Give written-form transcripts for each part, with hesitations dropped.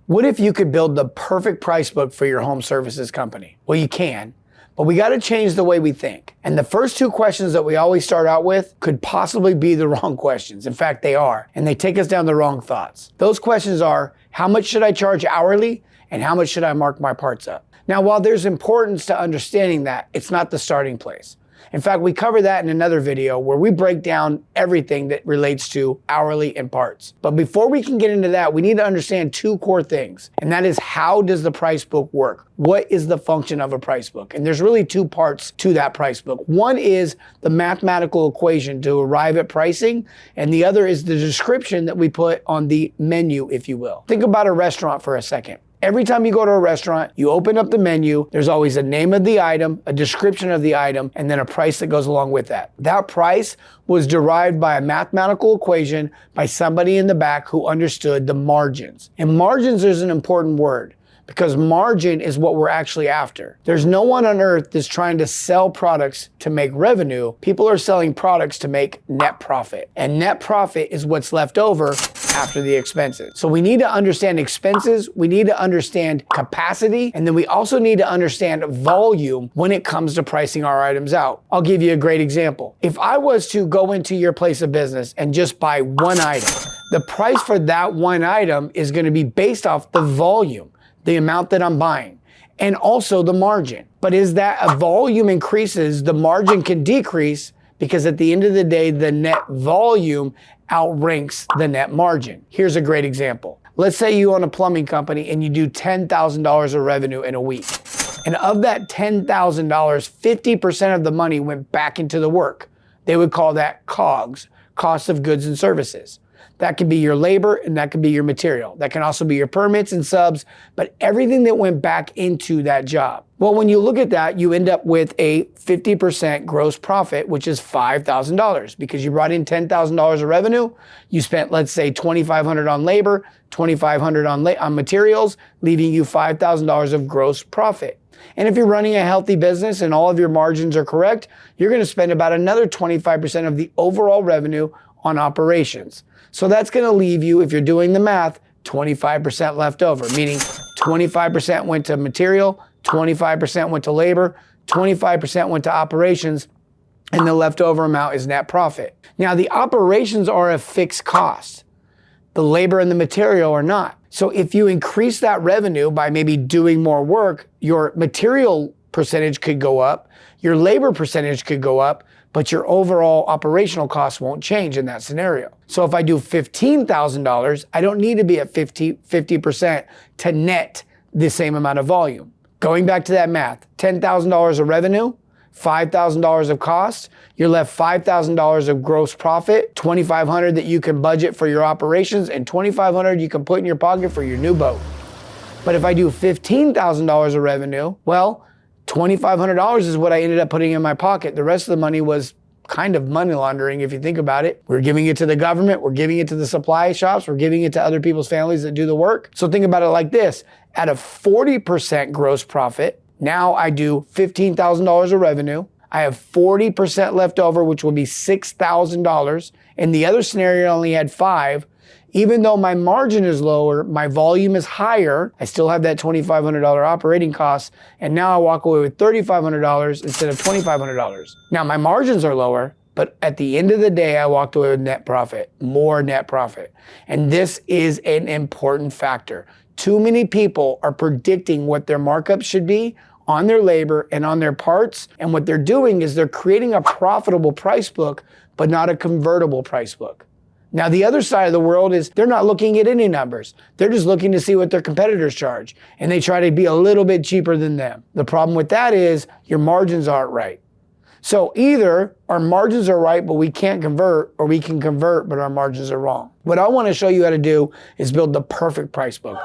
What if you could build the perfect price book for your home services company? Well, you can, but we got to change the way we think. And the first two questions that we always start out with could possibly be the wrong questions. In fact, they are, and they take us down the wrong thoughts. Those questions are, how much should I charge hourly? And how much should I mark my parts up? Now, while there's importance to understanding that, it's not the starting place. In fact, we cover that in another video where we break down everything that relates to hourly and parts. But before we can get into that, we need to understand two core things. And that is, how does the price book work? What is the function of a price book? And there's really two parts to that price book. One is the mathematical equation to arrive at pricing, and the other is the description that we put on the menu, if you will. Think about a restaurant for a second. Every time you go to a restaurant, you open up the menu, there's always a name of the item, a description of the item, and then a price that goes along with that. That price was derived by a mathematical equation by somebody in the back who understood the margins. And margins is an important word, because margin is what we're actually after. There's no one on earth that's trying to sell products to make revenue. People are selling products to make net profit. And net profit is what's left over after the expenses. So we need to understand expenses, we need to understand capacity, and then we also need to understand volume when it comes to pricing our items out. I'll give you a great example. If I was to go into your place of business and just buy one item, the price for that one item is going to be based off the volume, the amount that I'm buying, and also the margin. But as that volume increases, the margin can decrease, because at the end of the day, the net volume outranks the net margin. Here's a great example. Let's say you own a plumbing company and you do $10,000 of revenue in a week. And of that $10,000, 50% of the money went back into the work. They would call that COGS, cost of goods and services. That could be your labor and that could be your material. That can also be your permits and subs, but everything that went back into that job. Well, when you look at that, you end up with a 50% gross profit, which is $5,000, because you brought in $10,000 of revenue. You spent, let's say, $2,500 on labor, $2,500 on materials, leaving you $5,000 of gross profit. And if you're running a healthy business and all of your margins are correct, you're going to spend about another 25% of the overall revenue on operations. So that's going to leave you, if you're doing the math, 25% left over, meaning 25% went to material, 25% went to labor, 25% went to operations, and the leftover amount is net profit. Now, the operations are a fixed cost. The labor and the material are not. So if you increase that revenue by maybe doing more work, your material percentage could go up, your labor percentage could go up, but your overall operational costs won't change in that scenario. So if I do $15,000, I don't need to be at 50% to net the same amount of volume. Going back to that math, $10,000 of revenue, $5,000 of cost, you're left $5,000 of gross profit, $2,500 that you can budget for your operations, and $2,500 you can put in your pocket for your new boat. But if I do $15,000 of revenue, well, $2,500 is what I ended up putting in my pocket. The rest of the money was kind of money laundering, if you think about it. We're giving it to the government, we're giving it to the supply shops, we're giving it to other people's families that do the work. So think about it like this. At a 40% gross profit, now I do $15,000 of revenue. I have 40% left over, which will be $6,000. In the other scenario, I only had $5,000. Even though my margin is lower, my volume is higher, I still have that $2,500 operating cost, and now I walk away with $3,500 instead of $2,500. Now my margins are lower, but at the end of the day, I walked away with net profit, more net profit. And this is an important factor. Too many people are predicting what their markup should be on their labor and on their parts, and what they're doing is they're creating a profitable price book, but not a convertible price book. Now, the other side of the world is they're not looking at any numbers. They're just looking to see what their competitors charge, and they try to be a little bit cheaper than them. The problem with that is your margins aren't right. So either our margins are right, but we can't convert, or we can convert, but our margins are wrong. What I want to show you how to do is build the perfect price book.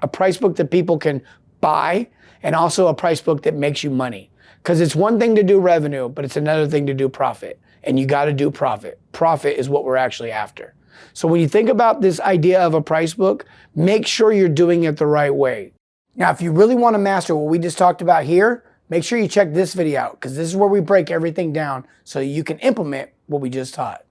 A price book that people can buy, and also a price book that makes you money. Because it's one thing to do revenue, but it's another thing to do profit. And you got to do profit. Profit is what we're actually after. So when you think about this idea of a price book, make sure you're doing it the right way. Now, if you really want to master what we just talked about here, make sure you check this video out, because this is where we break everything down so you can implement what we just taught.